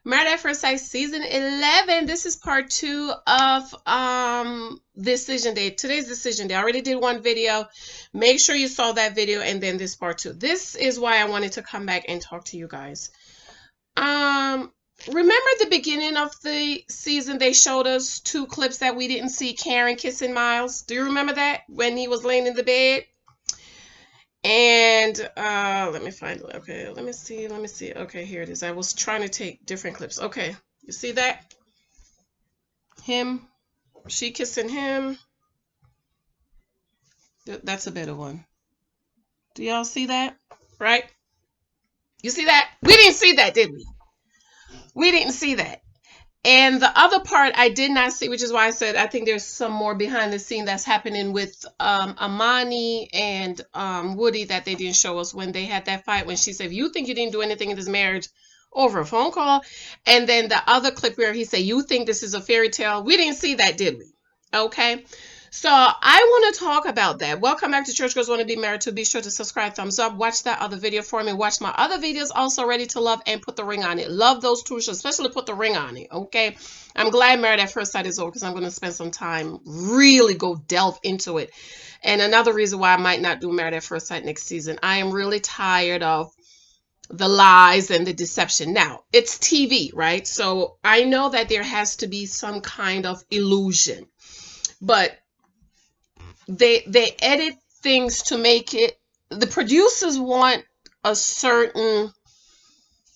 Married at First Sight season 11. This is part 2 of decision day. Today's decision day. I already did one video. Make sure you saw that video, and then this part 2. This is why I wanted to come back and talk to you guys. Remember the beginning of the season, they showed us 2 clips that we didn't see, Karen kissing Miles. Do you remember that when he was laying in the bed? And let me find it. Okay, let me see. Okay, here it is. I was trying to take different clips. Okay, you see that? Him, she kissing him. That's a better one. Do y'all see that? Right? You see that? We didn't see that, did we? We didn't see that. And the other part I did not see, which is why I said I think there's some more behind the scene that's happening with Amani and Woody that they didn't show us when they had that fight, when she said, you think you didn't do anything in this marriage, over a phone call. And then the other clip where he said, you think this is a fairy tale. We didn't see that, did we? Okay. So I want to talk about that. Welcome back to Church Girls Want to Be Married To. Be sure to subscribe, thumbs up, watch that other video for me. Watch my other videos, also Ready to Love and Put the Ring on It. Love those two, especially Put the Ring on It, okay? I'm glad Married at First Sight is over because I'm going to spend some time, really go delve into it. And another reason why I might not do Married at First Sight next season, I am really tired of the lies and the deception. Now, it's TV, right? So I know that there has to be some kind of illusion, but they edit things to make it, the producers want a certain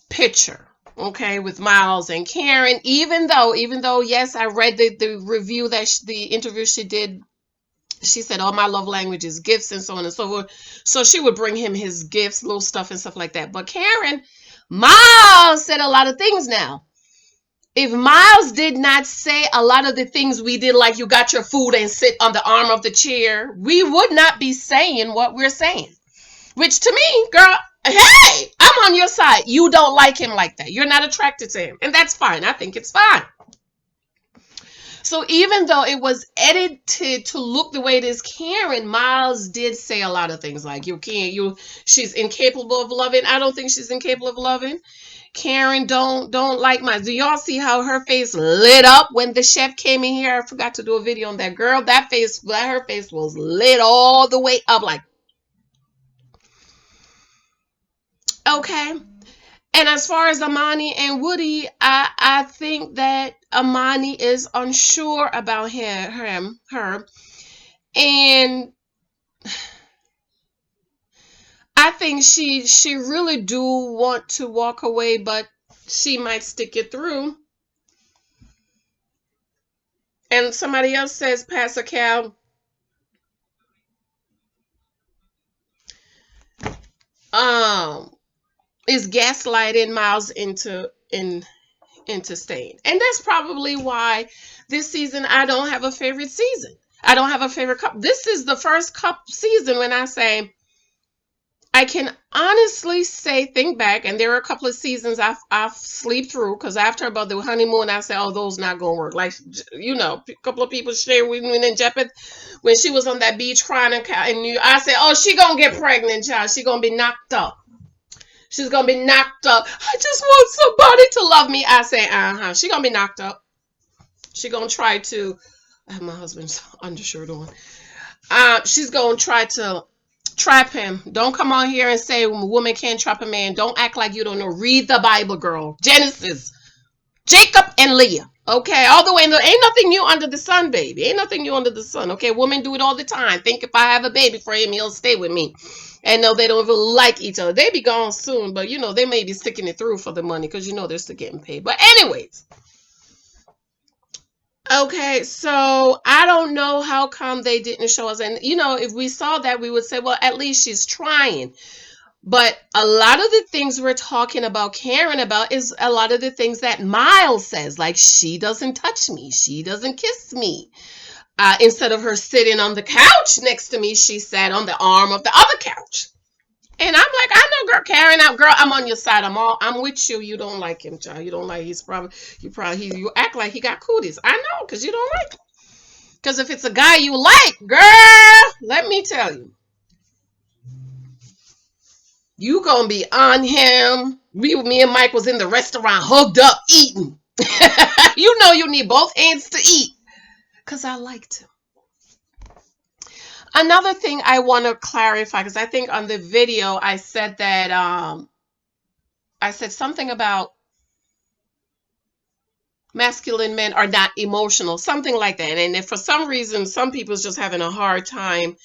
picture, okay, with Miles and Karen, even though yes, I read the review that the interview she did. She said, oh, my love language is gifts and so on and so forth. So she would bring him his gifts, little stuff and stuff like that. But Karen, Miles said a lot of things now. If Miles did not say a lot of the things we did, like you got your food and sit on the arm of the chair, we would not be saying what we're saying. Which to me, girl, hey, I'm on your side. You don't like him like that. You're not attracted to him. And that's fine. I think it's fine. So even though it was edited to look the way it is, Karen, Miles did say a lot of things like she's incapable of loving. I don't think she's incapable of loving. Karen don't like Miles. Do y'all see how her face lit up when the chef came in here? I forgot to do a video on that girl. Her face was lit all the way up, like, okay. And as far as Amani and Woody, I think that Amani is unsure about her, and I think she really do want to walk away, but she might stick it through. And somebody else says, Pastor Cal, is gaslighting Miles into staying. And that's probably why this season I don't have a favorite season. I don't have a favorite cup. This is the first cup season when I say I can honestly say, think back, and there are a couple of seasons I've sleep through, because after about the honeymoon, I said, oh, those not gonna work. Like, you know, a couple of people share with me in Jeopardy when she was on that beach crying, and I said, oh, she gonna get pregnant, child. She gonna be knocked up. She's gonna be knocked up. I just want somebody to love me. I say, she gonna be knocked up. She gonna try to. I have my husband's undershirt on. She's gonna try to trap him. Don't come on here and say a woman can't trap a man. Don't act like you don't know. Read the Bible, girl. Genesis, Jacob and Leah. Okay, all the way. Ain't nothing new under the sun, baby. Ain't nothing new under the sun. Okay, women do it all the time. Think if I have a baby for him, he'll stay with me. And no, they don't even like each other. They be gone soon, but you know, they may be sticking it through for the money because you know they're still getting paid. But anyways, okay, so I don't know how come they didn't show us. And you know, if we saw that, we would say, well, at least she's trying. But a lot of the things we're talking about Karen about is a lot of the things that Miles says, like she doesn't touch me, she doesn't kiss me. Instead of her sitting on the couch next to me, she sat on the arm of the other couch. And I'm like, I know, girl, Karen, girl, I'm on your side. I'm with you. You don't like him, child. You don't like. You act like he got cooties. I know, because you don't like him. Because if it's a guy you like, girl, let me tell you, you gonna be on him. Me and Mike was in the restaurant, hugged up, eating. You know you need both hands to eat. Because I liked him. Another thing I want to clarify, because I think on the video I said that I said something about masculine men are not emotional, something like that. And if for some reason some people's just having a hard time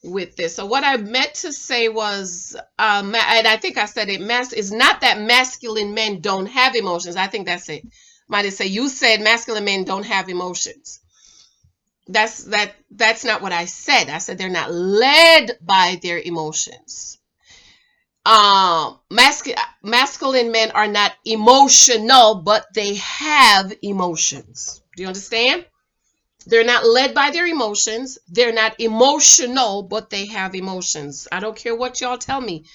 with this. So what I meant to say was, and I think I said it, is not that masculine men don't have emotions. I think that's it. Might have said you said masculine men don't have emotions. That's not what I said. I said they're not led by their emotions. Masculine men are not emotional, but they have emotions. Do you understand? They're not led by their emotions. They're not emotional, but they have emotions. I don't care what y'all tell me.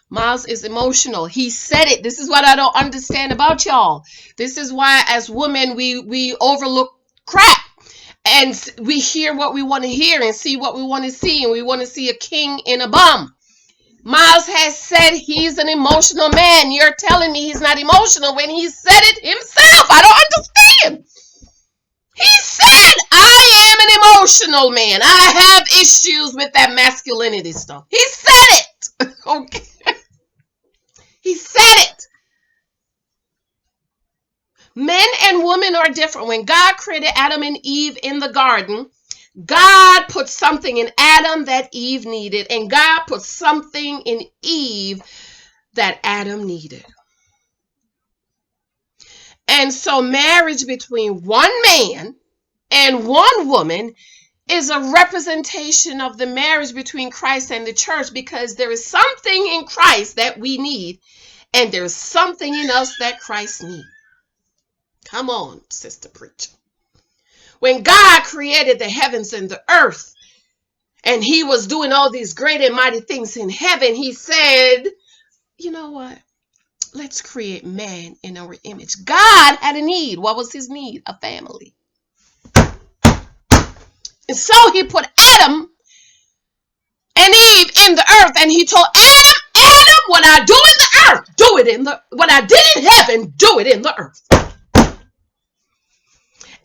Miles is emotional. He said it. This is what I don't understand about y'all. This is why as women we overlook crap. And we hear what we want to hear and see what we want to see. And we want to see a king in a bum. Miles has said he's an emotional man. You're telling me he's not emotional when he said it himself. I don't understand. He said, I am an emotional man. I have issues with that masculinity stuff. He said it. Okay. He said it. Men and women are different. When God created Adam and Eve in the garden, God put something in Adam that Eve needed, and God put something in Eve that Adam needed. And so marriage between one man and one woman is a representation of the marriage between Christ and the church, because there is something in Christ that we need, and there's something in us that Christ needs. Come on, sister preacher. When God created the heavens and the earth, and he was doing all these great and mighty things in heaven, he said, you know what? Let's create man in our image. God had a need. What was his need? A family. And so he put Adam and Eve in the earth, and he told Adam, what I do in the earth, do it in the, what I did in heaven, do it in the earth.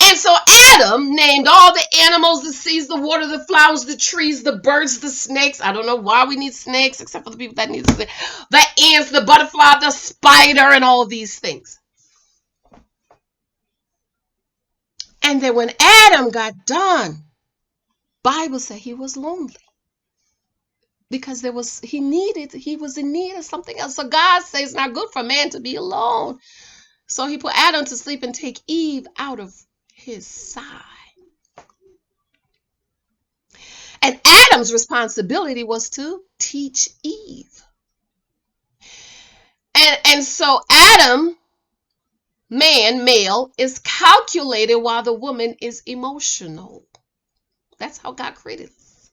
And so Adam named all the animals, the seas, the water, the flowers, the trees, the birds, the snakes. I don't know why we need snakes, except for the people that need the ants, the butterfly, the spider, and all of these things. And then when Adam got done, Bible said he was lonely. Because he was in need of something else. So God says it's not good for man to be alone. So he put Adam to sleep and take Eve out of his side. And Adam's responsibility was to teach Eve. And so Adam, male, is calculated while the woman is emotional. That's how God created us.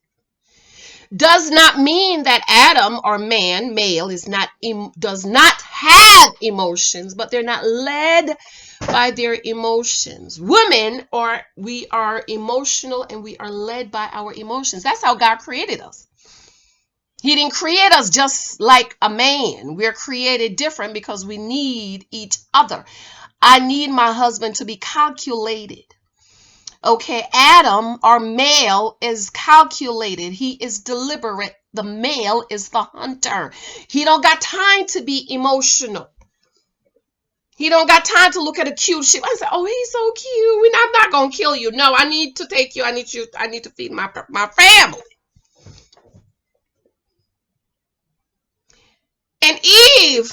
Does not mean that Adam or male does not have emotions, but they're not led by their emotions. Women we are emotional, and we are led by our emotions. That's how God created us. He didn't create us just like a man. We're created different because we need each other. I need my husband to be calculated. Okay, Adam, our male, is calculated. He is deliberate. The male is the hunter. He don't got time to be emotional. He don't got time to look at a cute sheep. I say, oh, he's so cute. I'm not going to kill you. No, I need to take you. I need to feed my family. And Eve,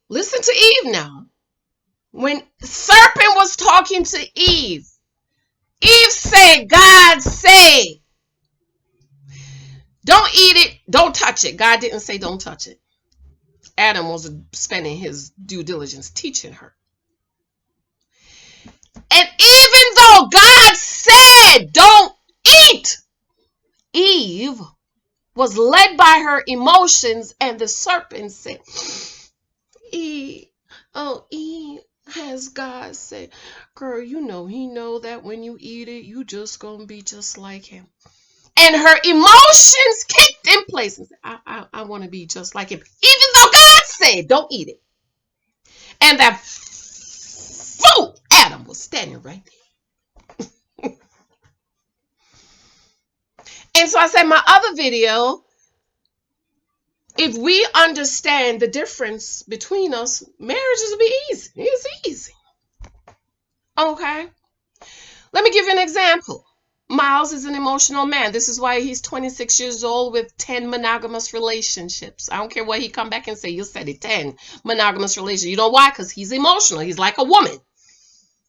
listen to Eve now. When serpent was talking to Eve, Eve said, God said, don't eat it, don't touch it. God didn't say don't touch it. Adam was spending his due diligence teaching her. And even though God said don't eat, Eve was led by her emotions, and the serpent said, Eve, has God said, girl, he know that when you eat it, you just gonna be just like him. And her emotions kicked in place and said, I want to be just like him. Even though God said, don't eat it. And that fool Adam was standing right there. And so I said, my other video, if we understand the difference between us, marriages will be easy. It's easy. Okay. Let me give you an example. Miles is an emotional man. This is why he's 26 years old with 10 monogamous relationships. I don't care what he come back and say. You said it, 10 monogamous relationships. You know why? Because he's emotional. He's like a woman.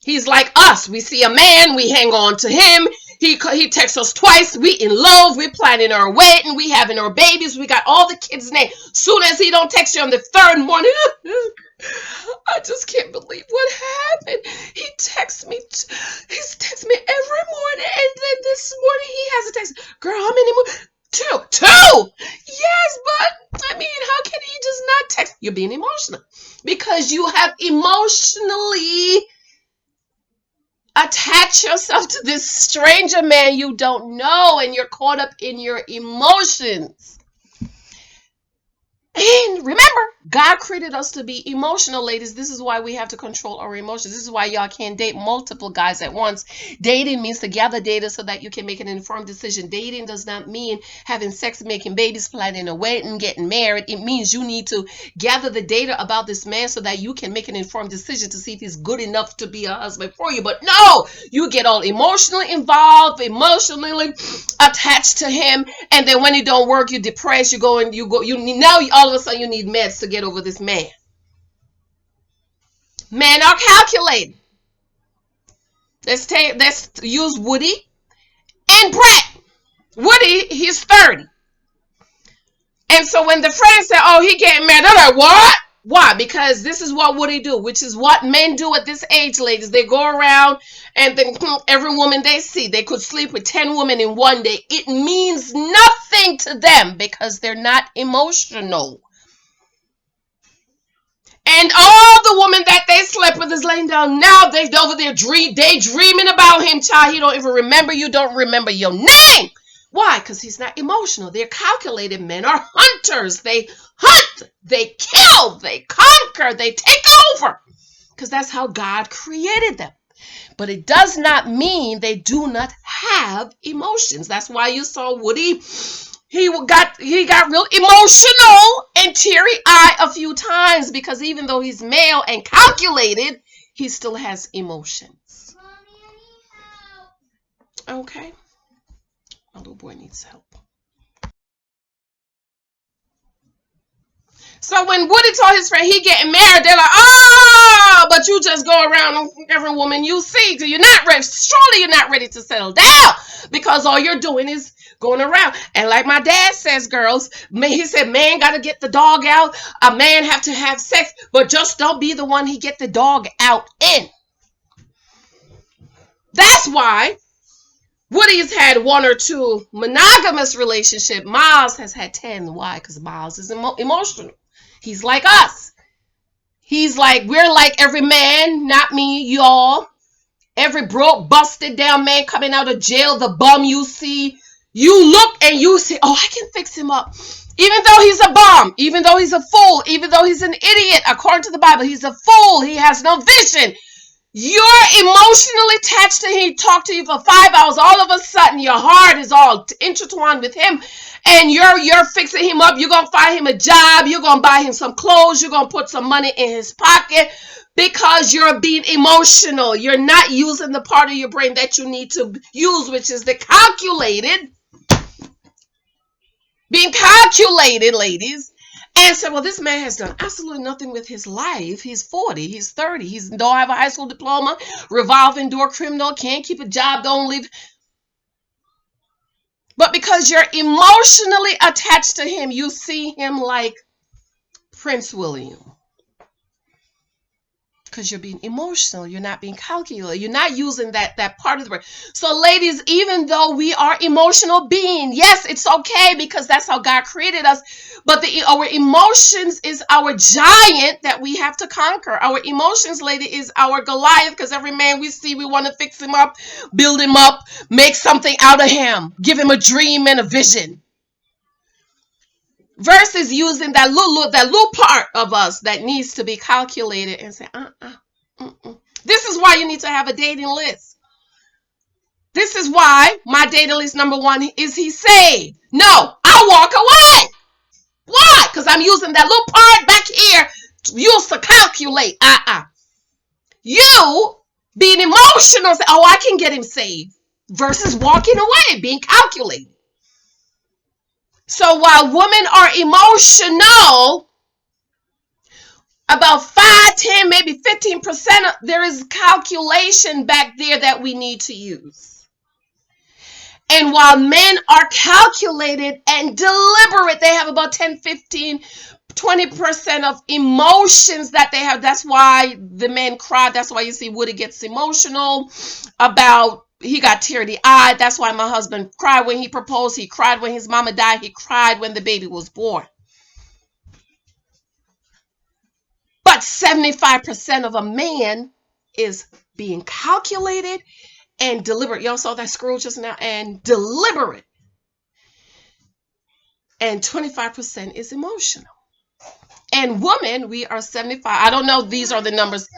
He's like us. We see a man, we hang on to him. He texts us twice. We in love. We're planning our wedding. We having our babies. We got all the kids' names. Soon as he don't text you on the third morning, I just can't believe what happened. He texts me. He's texts me every morning, and then this morning he has a text. Girl, how many more? Two. Yes, but I mean, how can he just not text? You're being emotional because you have emotionally attach yourself to this stranger man you don't know, and you're caught up in your emotions. And remember, God created us to be emotional, ladies. This is why we have to control our emotions. This is why y'all can't date multiple guys at once. Dating means to gather data so that you can make an informed decision. Dating does not mean having sex, making babies, planning a wedding, getting married. It means you need to gather the data about this man so that you can make an informed decision to see if he's good enough to be a husband for you. But no, you get all emotionally involved, emotionally attached to him, and then when it don't work, you're depressed. All of a sudden you need meds to get over this man. Men are calculated. Let's use Woody and Brett. Woody, he's 30. And so when the friends say, oh, he getting married, they're like, what? Why? Because this is what Woody do, which is what men do at this age, ladies. They go around and then every woman they see, they could sleep with 10 women in one day. It means nothing to them because they're not emotional. And all the women that they slept with is laying down now. They over there daydreaming about him, child. He don't even remember you. Don't remember your name. Why? Because he's not emotional. They're calculated. Men are hunters. They hunt. They kill. They conquer. They take over. Because that's how God created them. But it does not mean they do not have emotions. That's why you saw Woody. He got real emotional and teary-eyed a few times because even though he's male and calculated, he still has emotions. Mommy, I need help. Okay. My little boy needs help. So when Woody told his friend he getting married, they're like, oh, but you just go around on every woman you see. You're not ready. Surely you're not ready to settle down because all you're doing is going around. And like my dad says, girls, he said, man got to get the dog out. A man have to have sex, but just don't be the one he get the dog out in. That's why Woody's had 1 or 2 monogamous relationships. Miles has had 10. Why? Because Miles is emotional. He's like us. We're like every man, not me, y'all. Every broke, busted down man coming out of jail, the bum you see. You look and you say, oh, I can fix him up. Even though he's a bum, even though he's a fool, even though he's an idiot, according to the Bible, he's a fool. He has no vision. You're emotionally attached to him. He talked to you for 5 hours. All of a sudden, your heart is all intertwined with him. And you're fixing him up. You're going to find him a job. You're going to buy him some clothes. You're going to put some money in his pocket because you're being emotional. You're not using the part of your brain that you need to use, which is the calculated. Being calculated, ladies. And said, well, this man has done absolutely nothing with his life. He's 40. He's 30. He don't have a high school diploma. Revolving door criminal. Can't keep a job. Don't leave. But because you're emotionally attached to him, you see him like Prince William. Because you're being emotional. You're not being calculated. You're not using that part of the brain. So ladies, even though we are emotional beings, yes, it's okay because that's how God created us. But our emotions is our giant that we have to conquer. Our emotions, lady, is our Goliath because every man we see, we want to fix him up, build him up, make something out of him, give him a dream and a vision. versus using that little part of us that needs to be calculated and say, This is why you need to have a dating list. This is why my dating list number one is he saved? No, I'll walk away. Why? Because I'm using that little part back here used to calculate. You being emotional, say, I can get him saved, versus walking away, being calculated. So while women are emotional, about 5, 10, maybe 15%, there is calculation back there that we need to use. And while men are calculated and deliberate, they have about 10, 15, 20% of emotions that they have. That's why the men cry. That's why you see Woody gets emotional about, he got teary-eyed. That's why my husband cried when he proposed. He cried when his mama died. He cried when the baby was born. But 75% of a man is being calculated and deliberate. Y'all saw that scroll just now, and deliberate. And 25% is emotional. And women, we are 75. I don't know. These are the numbers.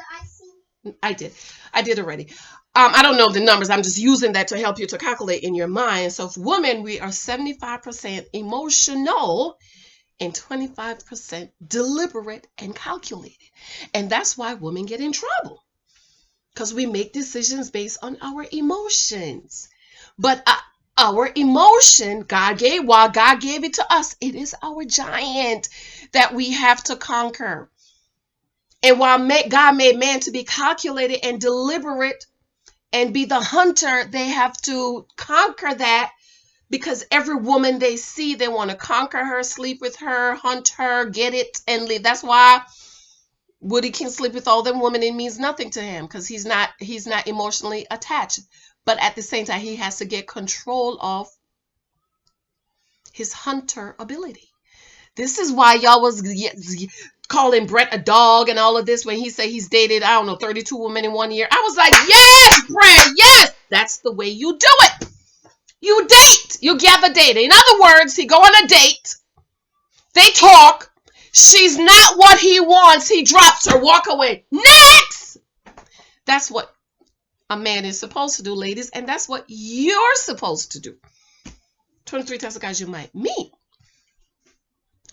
I did already. I don't know the numbers. I'm just using that to help you to calculate in your mind. So for women, we are 75% emotional and 25% deliberate and calculated. And that's why women get in trouble, because we make decisions based on our emotions. But our emotion, while God gave it to us, it is our giant that we have to conquer. And while God made man to be calculated and deliberate and be the hunter, they have to conquer that, because every woman they see, they want to conquer her, sleep with her, hunt her, get it, and leave. That's why Woody can sleep with all them women. It means nothing to him, because he's not emotionally attached. But at the same time, he has to get control of his hunter ability. This is why y'all was calling Brett a dog and all of this when he said he's dated, 32 women in 1 year. I was like, yes, Brett, yes. That's the way you do it. You date. You gather data. In other words, he go on a date. They talk. She's not what he wants. He drops her. Walk away. Next. That's what a man is supposed to do, ladies. And that's what you're supposed to do. 23 types of guys you might meet.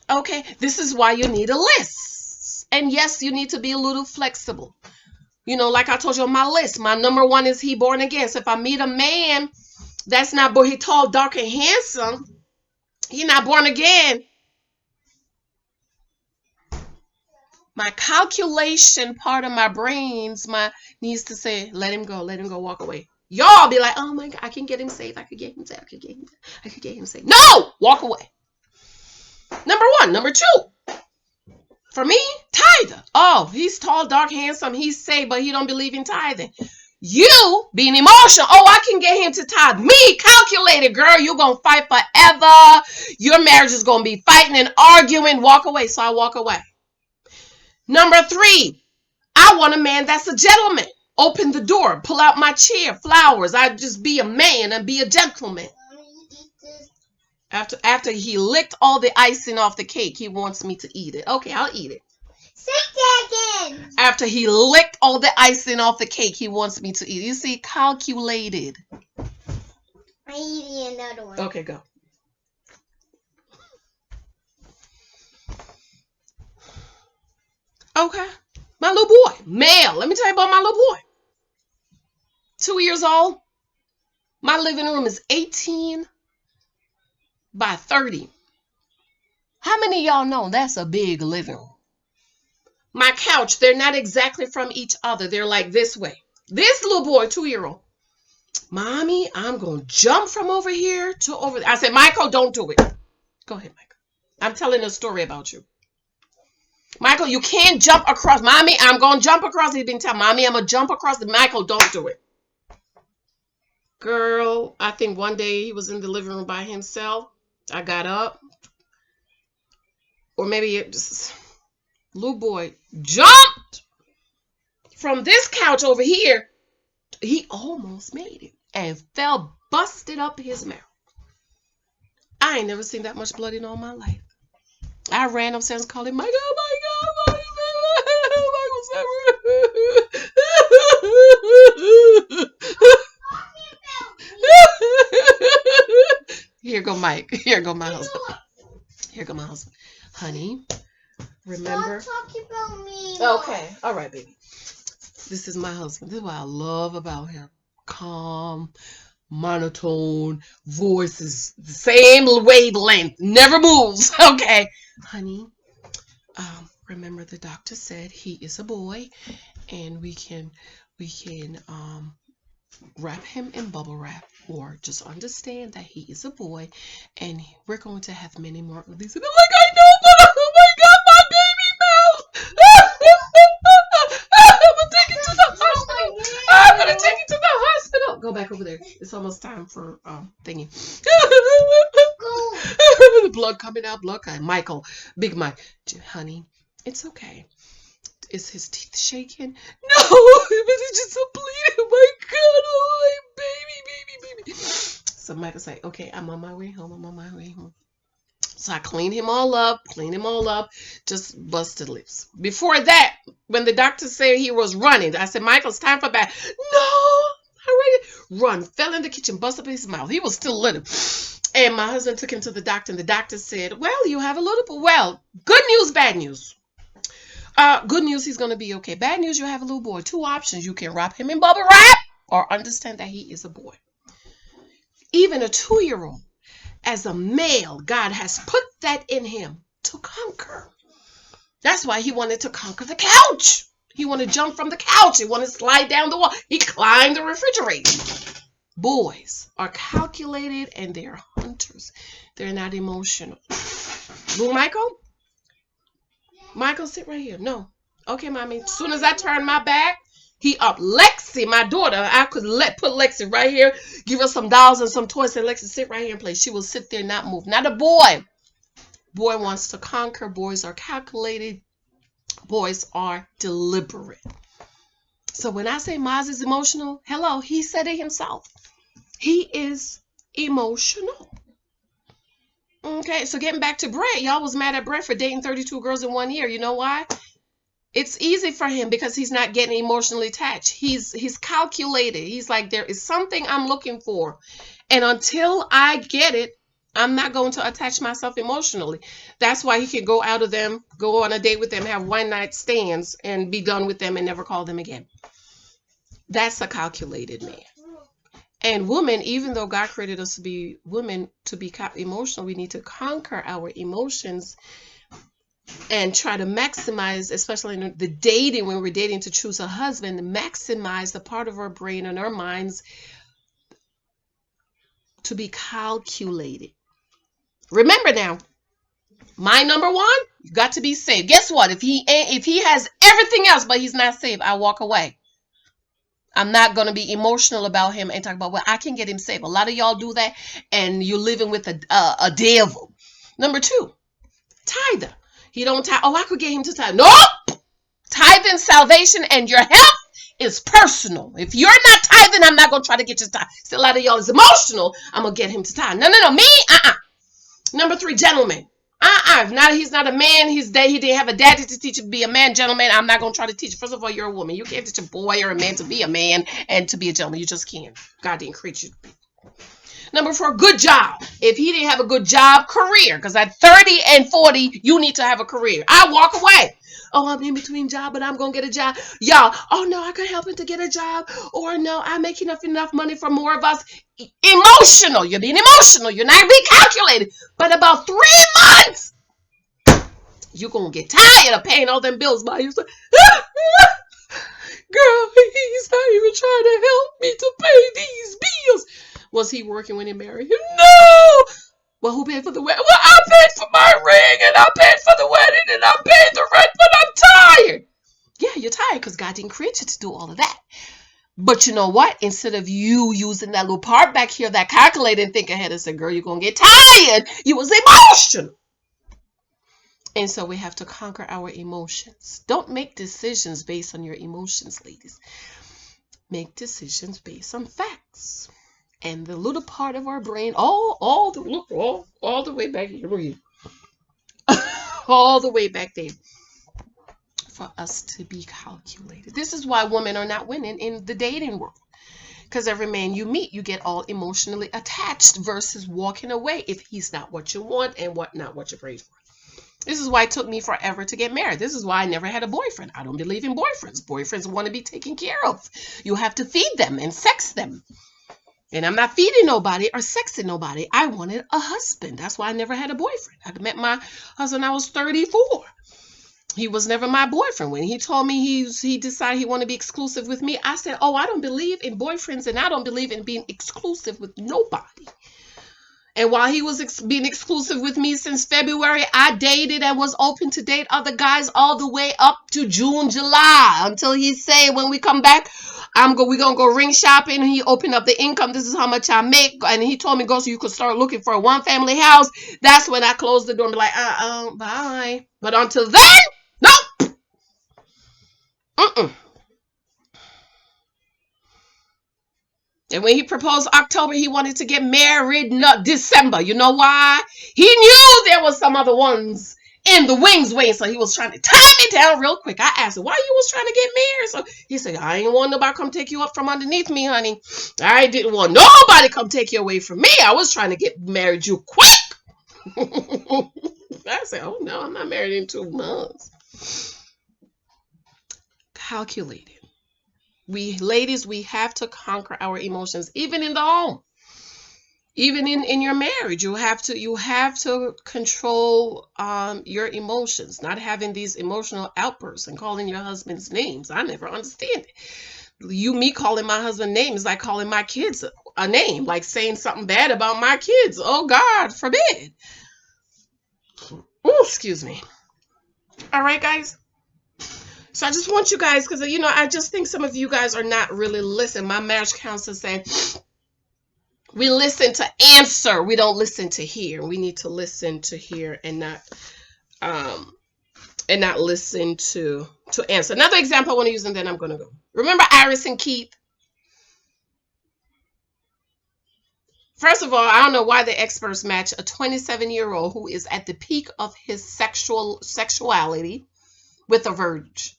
Okay. This is why you need a list. And yes, you need to be a little flexible. Like I told you on my list, my number one is he born again. So if I meet a man that's not born, he tall, dark, and handsome, he not born again, my calculation part of my brains needs to say, let him go, walk away. Y'all be like, oh my God, I can get him saved. I could get him saved. I could get him saved. No, walk away. Number one. Number two, for me, tither. Oh, he's tall, dark, handsome. He's saved, but he don't believe in tithing. You being emotional. Oh, I can get him to tithe. Me, calculated, girl. You're going to fight forever. Your marriage is going to be fighting and arguing. Walk away. So I walk away. Number three, I want a man that's a gentleman. Open the door, pull out my chair, flowers. I just be a man and be a gentleman. After he licked all the icing off the cake, he wants me to eat it. Okay, I'll eat it. Say that again. After he licked all the icing off the cake, he wants me to eat it. You see, calculated. I'm eating another one. Okay, go. Okay. My little boy, male. Let me tell you about my little boy. 2 years old. My living room is 18 by 30. How many of y'all know that's a big living room? My couch, they're not exactly from each other. They're like this way. This little boy, 2-year-old. Mommy, I'm going to jump from over here to over there. I said, Michael, don't do it. Go ahead, Michael. I'm telling a story about you. Michael, you can't jump across. Mommy, I'm going to jump across. He's been telling Mommy, I'm going to jump across. Michael, don't do it. Girl, I think one day he was in the living room by himself. I got up. Or maybe it just, little boy jumped from this couch over here. He almost made it and fell, busted up his mouth. I ain't never seen that much blood in all my life. I ran upstairs and called him, Michael, Michael, Here go Mike. Here go my husband. Here go my husband. Honey, remember? Stop talking about me. Okay. All right, baby. This is my husband. This is what I love about him. Calm, monotone, voice is the same wavelength. Never moves. Okay. Honey, remember the doctor said he is a boy and we can wrap him in bubble wrap, or just understand that he is a boy and we're going to have many more of these. And I'm like, I know, but oh my God, my baby mouse. I'm gonna take it to the hospital. I'm gonna take it to the hospital. Go back over there. It's almost time for thingy. The blood coming out, blood coming. Michael, Big Mike, honey, it's okay. Is his teeth shaking? No, but it's just a bleeding. Oh my God, oh my baby. So Michael's like, okay, I'm on my way home. So I cleaned him all up, just busted lips. Before that, when the doctor said he was running, I said, Michael, it's time for bed. No, I ready. Run, fell in the kitchen, busted up his mouth. He was still little. And my husband took him to the doctor, and the doctor said, well, you have a little, well, good news, bad news. Good news, he's going to be okay. Bad news, you have a little boy. Two options. You can wrap him in bubble wrap or understand that he is a boy. Even a 2-year-old, as a male, God has put that in him to conquer. That's why he wanted to conquer the couch. He wanted to jump from the couch. He wanted to slide down the wall. He climbed the refrigerator. Boys are calculated and they're hunters. They're not emotional. Blue Michael? Michael, sit right here. No. Okay, mommy. As soon as I turn my back, he up. Lexi, my daughter, I could put Lexi right here, give her some dolls and some toys, and Lexi, sit right here and play. She will sit there, not move. Not a boy. Boy wants to conquer. Boys are calculated. Boys are deliberate. So when I say Maz is emotional, hello, he said it himself. He is emotional. Okay, so getting back to Brett, y'all was mad at Brett for dating 32 girls in 1 year. You know why? It's easy for him because he's not getting emotionally attached. He's calculated. He's like, there is something I'm looking for. And until I get it, I'm not going to attach myself emotionally. That's why he can go out of them, go on a date with them, have one-night stands, and be done with them and never call them again. That's a calculated man. And women, even though God created us to be women, to be emotional, we need to conquer our emotions and try to maximize, especially in the dating, when we're dating to choose a husband, maximize the part of our brain and our minds to be calculated. Remember now, my number one, you got to be saved. Guess what? If he has everything else but he's not saved, I walk away. I'm not going to be emotional about him and talk about, well, I can get him saved. A lot of y'all do that, and you're living with a devil. Number two, tither. He don't tithe. Oh, I could get him to tithe. Nope. Tithing, salvation, and your health is personal. If you're not tithing, I'm not going to try to get you to tithe. See, a lot of y'all is emotional. I'm going to get him to tithe. No. Me, Number three, gentlemen. He's not a man. He didn't have a daddy to teach him to be a man, gentleman. I'm not going to try to teach you. First of all, you're a woman. You can't teach a boy or a man to be a man and to be a gentleman. You just can't. God didn't create you. Number four, good job. If he didn't have a good job, career. Because at 30 and 40, you need to have a career. I walk away. Oh, I'm in between job, but I'm going to get a job. Y'all, oh, no, I could help him to get a job. Or no, I make enough money for more of us. Emotional. You're being emotional. You're not being calculated. But about 3 months, you're going to get tired of paying all them bills by yourself. Girl, he's not even trying to help me to pay these bills. Was he working when he married him? No. Well, who paid for the wedding? Well, I paid for my ring, and I paid for the wedding, and I paid the rent, but I'm tired. Yeah, you're tired because God didn't create you to do all of that. But you know what? Instead of you using that little part back here, that calculator, and think ahead and say, girl, you're going to get tired. You was emotional. And so we have to conquer our emotions. Don't make decisions based on your emotions, ladies. Make decisions based on facts. And the little part of our brain, all the way back here, all the way back there for us to be calculated. This is why women are not winning in the dating world. Because every man you meet, you get all emotionally attached versus walking away if he's not what you want and not what you prayed for. This is why it took me forever to get married. This is why I never had a boyfriend. I don't believe in boyfriends. Boyfriends want to be taken care of. You have to feed them and sex them. And I'm not feeding nobody or sexing nobody. I wanted a husband. That's why I never had a boyfriend. I met my husband when I was 34. He was never my boyfriend. When he told me he decided he wanted to be exclusive with me, I said, oh, I don't believe in boyfriends and I don't believe in being exclusive with nobody. And while he was being exclusive with me since February, I dated and was open to date other guys all the way up to June, July, until he said, when we come back, we're going to go ring shopping. And he opened up the income. This is how much I make. And he told me, go so you could start looking for a one-family house. That's when I closed the door and be like, bye. But until then, nope. And when he proposed October, he wanted to get married December. You know why? He knew there was some other ones in the wings waiting, so he was trying to tie me down real quick. I asked him, why you was trying to get married? So he said, I ain't want nobody come take you up from underneath me, honey. I didn't want nobody come take you away from me. I was trying to get married you quick. I said, oh no, I'm not married in 2 months. Calculated. Ladies, we have to conquer our emotions, even in the home, even in your marriage. You have to control your emotions, not having these emotional outbursts and calling your husband's names. I never understand it. Me calling my husband names like calling my kids a name, like saying something bad about my kids. Oh, God forbid. Oh, excuse me. All right, guys. So I just want you guys, because, I just think some of you guys are not really listening. My marriage counselor said, we listen to answer. We don't listen to hear. We need to listen to hear and not listen to answer. Another example I want to use, and then I'm going to go. Remember Iris and Keith? First of all, I don't know why the experts match a 27-year-old who is at the peak of his sexuality with a virgin.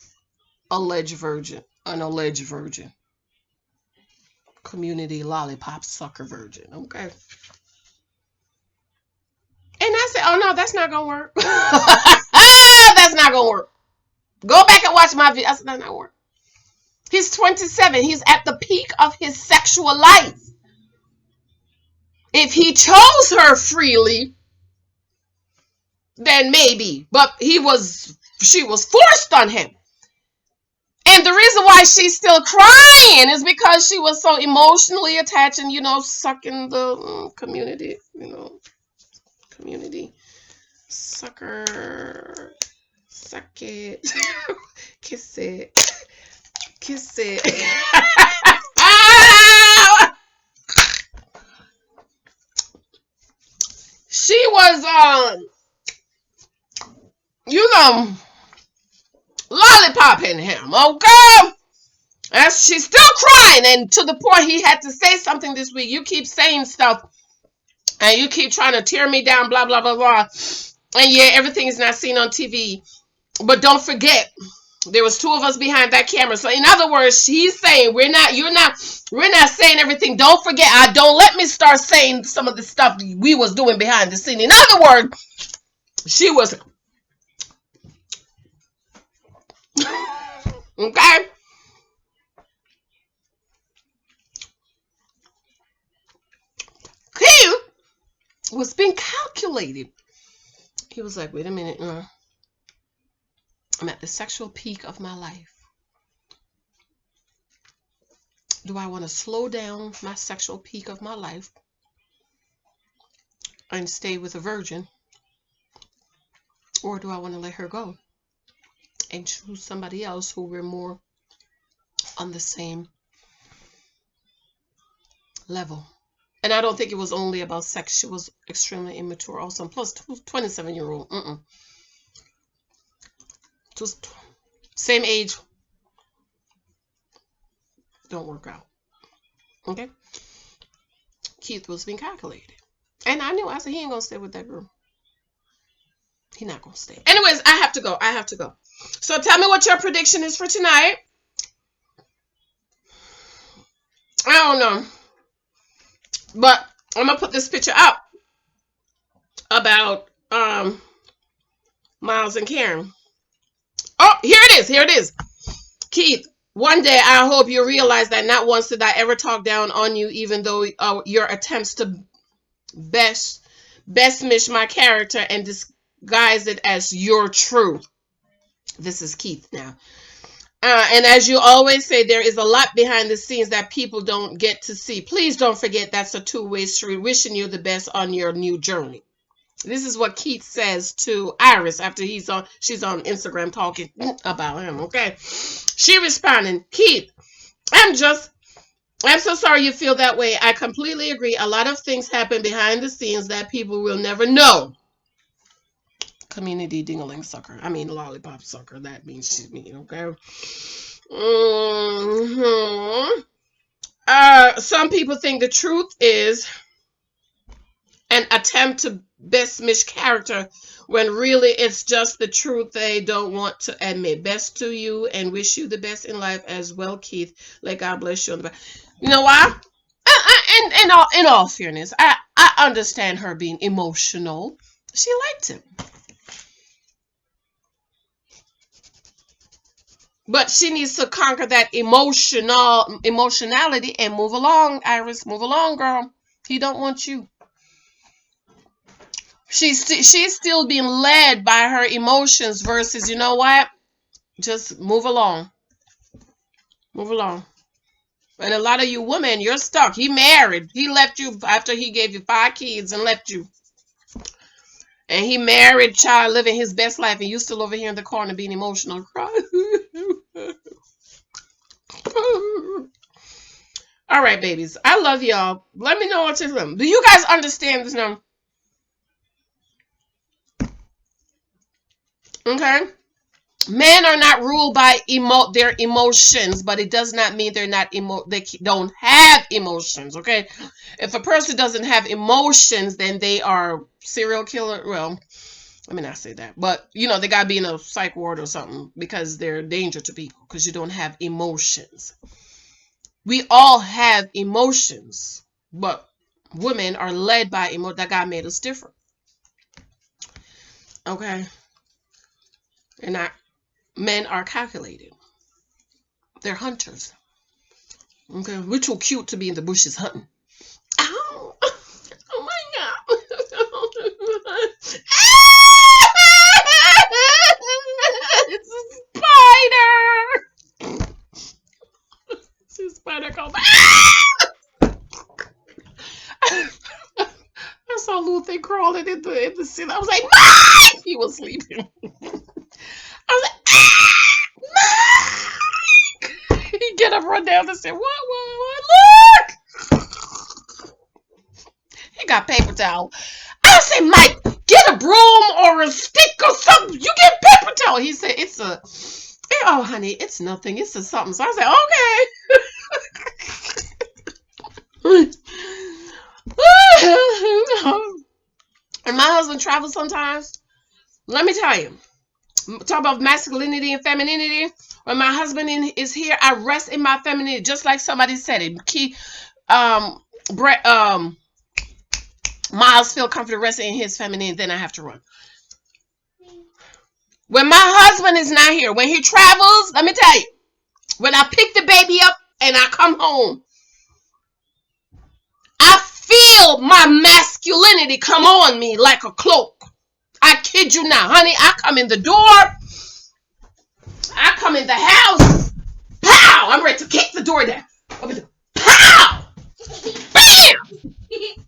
An alleged virgin. Community lollipop sucker virgin. Okay. And I said, oh no, that's not gonna work. That's not gonna work. Go back and watch my video. I said, that's not gonna work. He's 27. He's at the peak of his sexual life. If he chose her freely, then maybe. But she was forced on him. And the reason why she's still crying is because she was so emotionally attached and, sucking the community, community sucker, suck it, kiss it, kiss it. She was, lollipopping him, okay? And she's still crying, and to the point he had to say something this week. You keep saying stuff, and you keep trying to tear me down, blah, blah, blah, blah. And yeah, everything is not seen on TV. But don't forget, there was 2 of us behind that camera. So in other words, she's saying, we're not saying everything. Don't forget, don't let me start saying some of the stuff we was doing behind the scene. In other words, she was... Okay? He was being calculated. He was like, wait a minute. I'm at the sexual peak of my life. Do I want to slow down my sexual peak of my life and stay with a virgin? Or do I want to let her go and choose somebody else who we're more on the same level? And I don't think it was only about sex. She was extremely immature also. Plus, 27-year-old. Just same age. Don't work out. Okay? Keith was being calculated. And I knew. I said, he ain't going to stay with that girl. He's not gonna stay. Anyways, I have to go. I have to go. So tell me what your prediction is for tonight. I don't know. But I'm gonna put this picture up about Miles and Karen. Oh, here it is. Here it is. Keith, one day I hope you realize that not once did I ever talk down on you, even though your attempts to best mish my character and disguise it as your truth. This is Keith now. And as you always say, there is a lot behind the scenes that people don't get to see. Please don't forget that's a two-way street. Wishing you the best on your new journey. This is what Keith says to Iris after she's on Instagram talking about him. Okay, she responding, Keith, I'm so sorry you feel that way. I completely agree. A lot of things happen behind the scenes that people will never know. Community dingling sucker. I mean lollipop sucker. That means she's mean, okay? Some people think the truth is an attempt to best mish character when really it's just the truth they don't want to admit. Best to you and wish you the best in life as well, Keith. Let God bless you on the back. You know why? In all fairness, I understand her being emotional. She liked him. But she needs to conquer that emotionality and move along, Iris. Move along, girl. He don't want you. She's still being led by her emotions versus, you know what? Just move along. Move along. And a lot of you women, you're stuck. He married. He left you after he gave you 5 kids and left you. And he married, child, living his best life, and you still over here in the corner being emotional, crying. All right, babies. I love y'all. Let me know what you're doing. Do you guys understand this now? Okay. Men are not ruled by their emotions, but it does not mean they don't have emotions. Okay. If a person doesn't have emotions, then they are serial killer. Well, let me not say that, but you know, they gotta be in a psych ward or something because they're a danger to people because you don't have emotions. We all have emotions, but women are led by emotion. That God made us different. Okay. And men are calculated. They're hunters. Okay. We're too cute to be in the bushes hunting. Ow! Oh my God. It's a spider. It's a spider called. I saw a little thing crawling in the ceiling. I was like, Mike! He was sleeping. I was like, Mike! He get up, run down and say, what? Look! He got paper towel. I said, Mike, get a broom or a stick or something. You get paper towel. He said, oh, honey, it's nothing. It's a something. So I said, okay. And my husband travels sometimes. Let me tell you. Talk about masculinity and femininity. When my husband is here, I rest in my femininity, just like somebody said it. Miles feel comfortable resting in his femininity, then I have to run. When my husband is not here, when he travels, let me tell you, when I pick the baby up and I come home, I feel my masculinity come on me like a cloak. I kid you not, honey. I come in the door. I come in the house. Pow! I'm ready to kick the door down. Pow! Bam!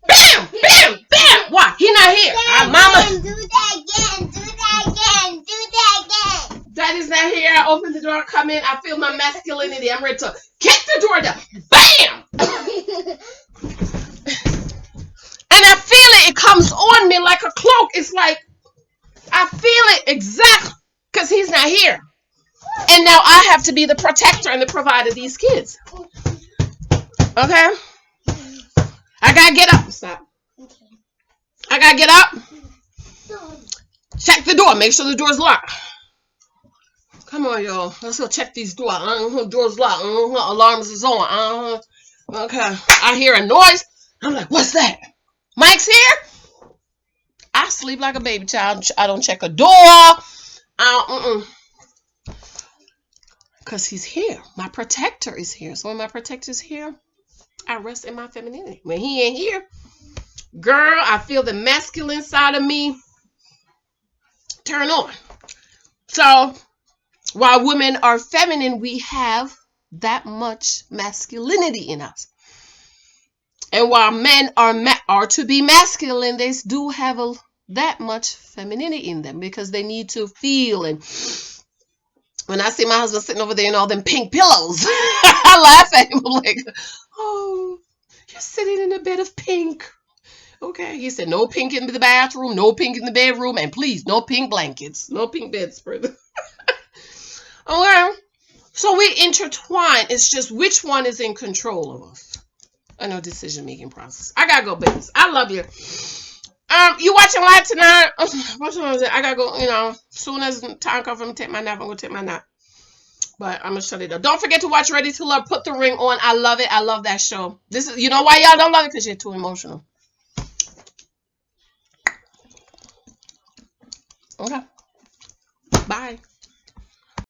Bam! Bam! Bam! Why? He not here. Mama. Do that again. Do that again. Do that again. Daddy's not here. I open the door. I come in. I feel my masculinity. I'm ready to kick the door down. Bam! And I feel it. It comes on me like a cloak. It's like I feel it exactly because he's not here. And now I have to be the protector and the provider of these kids. Okay? I gotta get up. Stop. I gotta get up. Check the door. Make sure the door's locked. Come on, y'all. Let's go check these doors. Door's locked. Alarms is on. Okay. I hear a noise. I'm like, what's that? Mike's here? I sleep like a baby child. I don't check a door. Because he's here. My protector is here. So when my protector's here, I rest in my femininity. When he ain't here, girl, I feel the masculine side of me turn on. So while women are feminine, we have that much masculinity in us. And while men are to be masculine, they do have that much femininity in them because they need to feel. And when I see my husband sitting over there in all them pink pillows, I laugh at him. I'm like, oh, you're sitting in a bed of pink. Okay. He said, no pink in the bathroom, no pink in the bedroom, and please, no pink blankets, no pink bedspread. Okay. So we intertwine. It's just which one is in control of us. I know decision-making process. I gotta go, babies. I love you. You watching live tonight? What time is it? I gotta go, as soon as time comes for me to take my nap, I'm gonna take my nap. But I'm gonna shut it up. Don't forget to watch Ready to Love. Put the ring on. I love it. I love that show. This is, you know why y'all don't love it? Because you're too emotional. Okay. Bye.